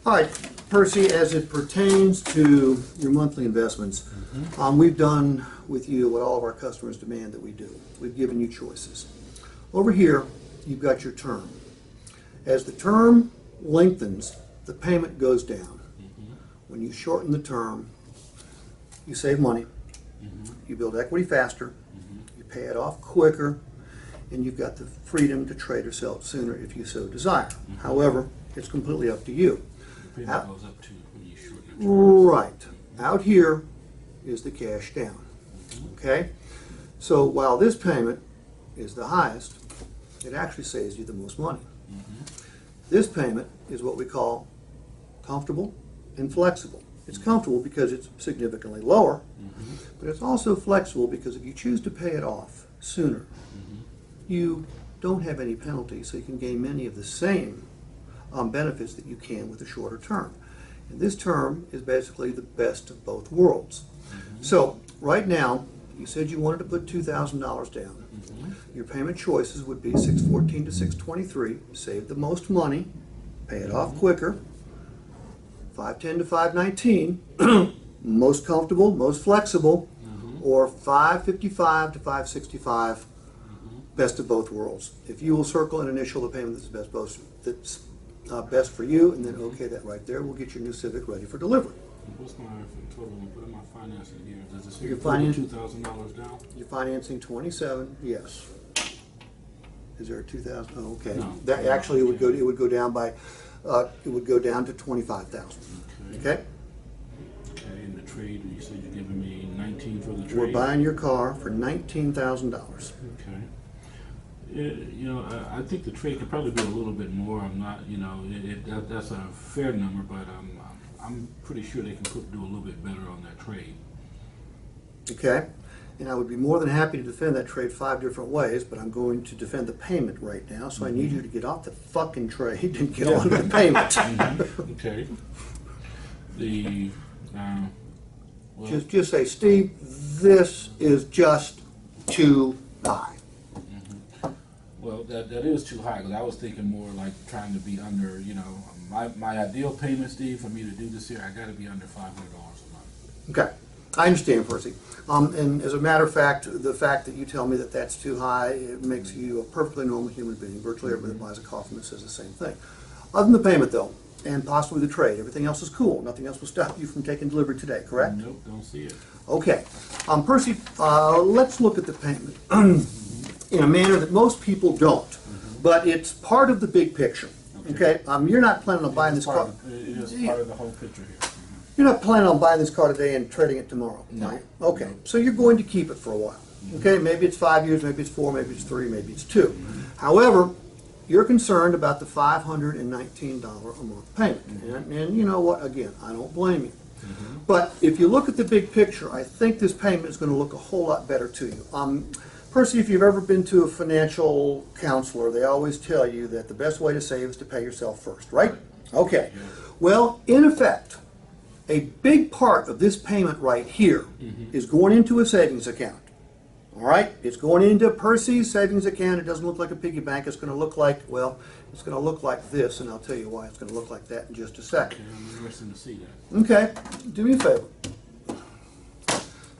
All right, Percy, as it pertains to your monthly investments, we've done with you what all of our customers demand that we do. We've given you choices. Over here, you've got your term. As the term lengthens, the payment goes down. When you shorten the term, you save money, you build equity faster, you pay it off quicker, and you've got the freedom to trade or sell it sooner if you so desire. However, it's completely up to you. The payment goes up to when you shorten the term. Right. Out here is the cash down. Okay? So while this payment is the highest, it actually saves you the most money. This payment is what we call comfortable and flexible. It's comfortable because it's significantly lower, but it's also flexible because if you choose to pay it off sooner, you don't have any penalties, so you can gain many of the same benefits that you can with a shorter term. And this term is basically the best of both worlds. So right now, you said you wanted to put $2,000 down. Your payment choices would be 614 to 623, save the most money, pay it off quicker. 510 to 519, most comfortable, most flexible, or 555 to 565, best of both worlds. If you will circle and initial the payment that's best for you, and then okay that right there, we'll get your new Civic ready for delivery. What's my total? What am I financing here? Does it say You're financing $2,000 down? You're financing 27. Yes. Is there a 2,000? Oh, okay. No. That actually it would go. It would go down by. It would go down to 25,000. Okay. Okay. And the trade, you said you're giving me 19 for the trade. We're buying your car for $19,000. Okay. You know, I think the trade could probably be a little bit more. I'm not, you know, that's a fair number, but I'm pretty sure they can do a little bit better on that trade. Okay. And I would be more than happy to defend that trade 5 different ways, but I'm going to defend the payment right now, so I need you to get off the fucking trade and get on to the payment. Okay. The well, just say, Steve, this is just too high. Well, that is too high, because I was thinking more like trying to be under, you know, my ideal payment, Steve, for me to do this here, I got to be under $500 a month. Okay, I understand, Percy. And as a matter of fact, the fact that you tell me that that's too high, it makes you a perfectly normal human being. Virtually everybody that buys a car from us says the same thing. Other than the payment, though, and possibly the trade, everything else is cool. Nothing else will stop you from taking delivery today, correct? Nope, don't see it. Okay. Percy, let's look at the payment in a manner that most people don't, but it's part of the big picture. Okay? You're not planning on buying this car. It is part of the whole picture here. You're not planning on buying this car today and trading it tomorrow, No. right? Okay, so you're going to keep it for a while. Okay, maybe it's 5 years, maybe it's 4, maybe it's 3, maybe it's 2. However, you're concerned about the $519 a month payment. And you know what? Again, I don't blame you. But if you look at the big picture, I think this payment is going to look a whole lot better to you. Percy, if you've ever been to a financial counselor, they always tell you that the best way to save is to pay yourself first, right? Okay. Well, in effect, a big part of this payment right here is going into a savings account. All right? It's going into Percy's savings account. It doesn't look like a piggy bank. It's going to look like, well, it's going to look like this, and I'll tell you why it's going to look like that in just a second. Okay, I'm interested to see that. Okay. Do me a favor.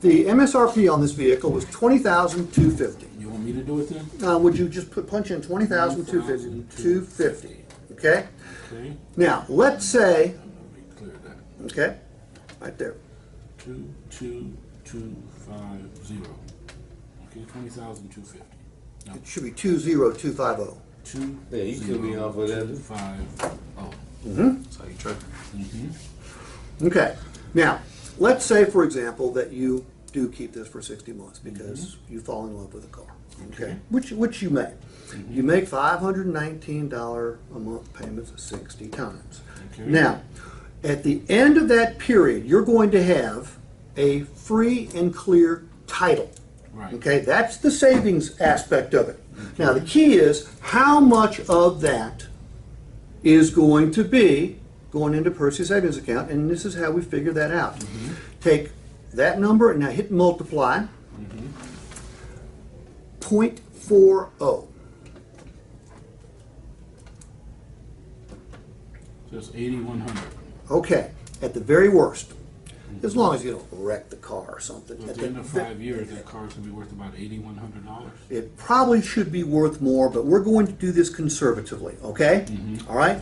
The MSRP on this vehicle was $20,250. You want me to do it then? Would you just punch in $20,250? Okay? Okay. Now, let's say, Let me clear that. okay, right there. 22250. Okay, 20,250. No, It should be 20250. Yeah, you could be off of that. 250. That's how you try. Okay. Now, let's say, for example, that you do keep this for 60 months because you fall in love with a car. Okay. Which you may. You make $519 a month payments 60 times. Okay. Now, at the end of that period, you're going to have a free and clear title. Right. Okay, that's the savings aspect of it. Now, the key is how much of that is going to be going into Percy's savings account, and this is how we figure that out. Take that number and now hit multiply. 0.40. So Just 8,100. Okay, at the very worst, as long as you don't wreck the car or something. At the end of 5 years, that car's gonna be worth about $8,100. It probably should be worth more, but we're going to do this conservatively, okay? All right?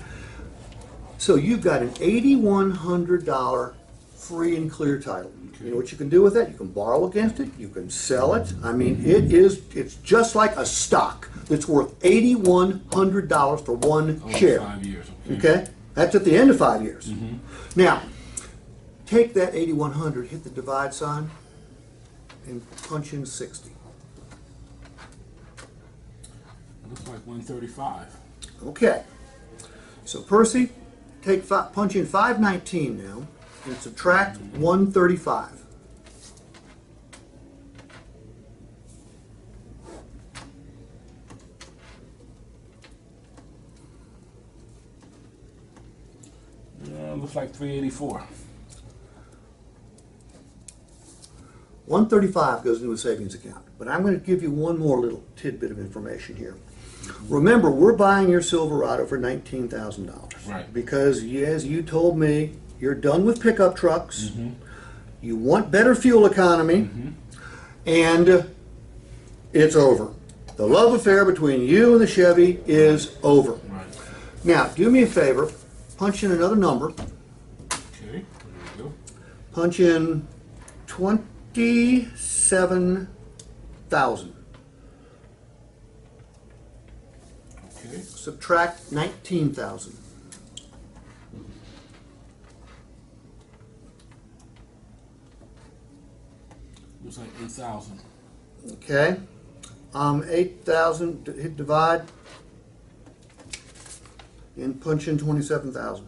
So you've got an $8,100 free and clear title. You know what you can do with that? You can borrow against it, you can sell it. I mean, it's just like a stock that's worth $8,100 for one Over share. 5 years. Okay? That's at the end of 5 years. Now, take that 8,100, hit the divide sign, and punch in 60. Looks like 135. Okay. So Percy, punch in 519 now, and subtract 135. Looks like 384. 135 goes into a savings account. But I'm going to give you one more little tidbit of information here. Remember, we're buying your Silverado for $19,000. Right. Because, as you told me, you're done with pickup trucks. You want better fuel economy. And it's over. The love affair between you and the Chevy is over. Right. Now, do me a favor. Punch in another number. Okay, there we go. Punch in 27,000. Okay. Subtract 19,000. Looks like 8,000. Okay. 8,000, hit divide, and punch in 27,000.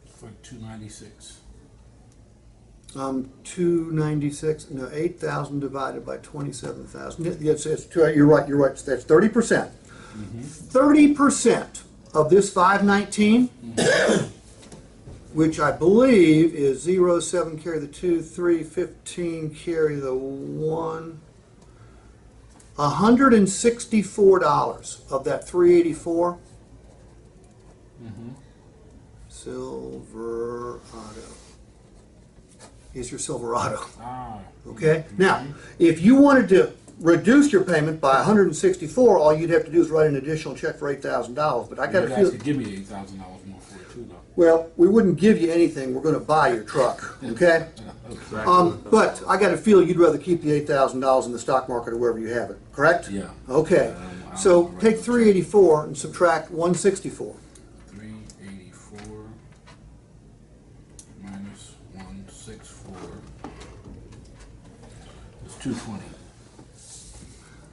Looks like 296. 296, no, 8,000 divided by 27,000. Yes, you're right, that's 30%. 30% of this 519, which I believe is 0, 7, carry the 2, 3, 15, carry the 1. $164 of that 384. Silverado is your Silverado. Okay? Now, if you wanted to reduce your payment by 164, all you'd have to do is write an additional check for $8,000. But I got You to guys feel. could give me $8,000 more for it too, though. Well, we wouldn't give you anything. We're going to buy your truck. Okay? But I got to feel you'd rather keep the $8,000 in the stock market or wherever you have it. Correct? Yeah. Okay. So take 384 and subtract 164. 384 minus 164 is 220.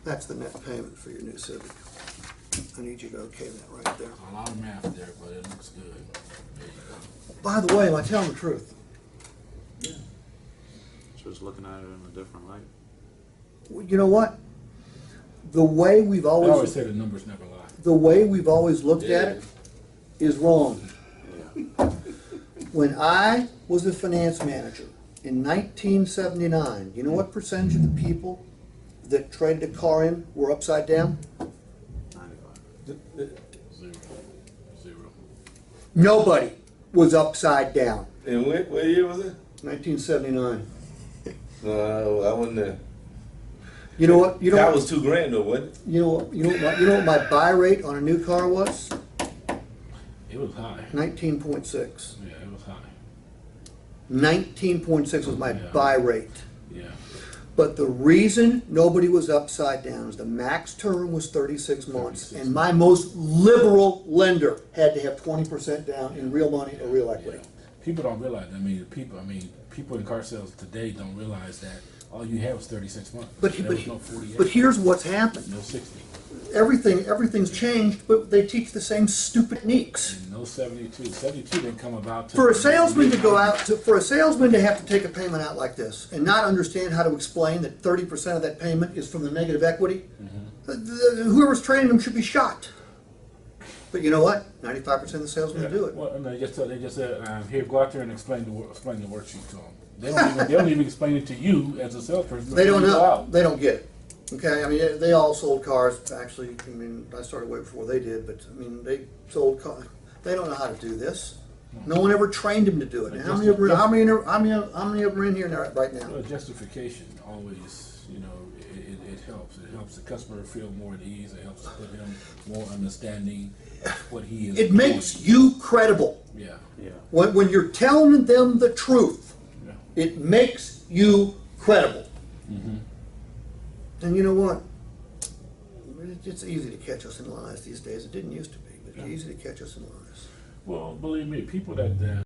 That's the net payment for your new Civic. I need you to okay that right there. A lot of math there, but it looks good. There you go. By the way, am I telling the truth? Just looking at it in a different light. Well, you know what? The way we've I always always say the numbers never lie. looked at it is wrong. Yeah. When I was a finance manager in 1979, you know what percentage of the people that traded a car in were upside down? 95. Zero. Nobody was upside down. And what year was it? 1979. No, I wasn't there. You know what? You know That what? was $2,000 though, wasn't it? You know what my buy rate on a new car was? It was high. 19.6. Yeah, it was high. 19.6 was my Yeah. buy rate. Yeah. But the reason nobody was upside down is the max term was 36 months, 36 and my most liberal lender had to have 20% down in real money or real equity. People don't realize. People in car sales today don't realize that all you have is 36 months. There was no 48. But here's what's happened. No 60. Everything's changed, but they teach the same stupid techniques. And no 72. 72 didn't come about For a salesman to for a salesman to have to take a payment out like this and not understand how to explain that 30% of that payment is from the negative equity, whoever's training them should be shot. But you know what? 95% of the salesmen do it. Well, no, they just said, here, go out there and explain the worksheet to them. They don't even explain it to you as a salesperson. They don't before you go know. out. They don't get it. Okay, I mean, they all sold cars, actually. I mean, I started way before they did, but, I mean, they sold cars. They don't know how to do this. No one ever trained them to do it. And how many of them are in here right now? Well, justification always, you know, it helps. It helps the customer feel more at ease. It helps put him more understanding of what he is It doing. makes you credible. Yeah. Yeah. When you're telling them the truth, Yeah. it makes you credible. Mm-hmm. And you know what? It's easy to catch us in lies these days. It didn't used to be, but it's Yeah. easy to catch us in lies. Well, believe me, people that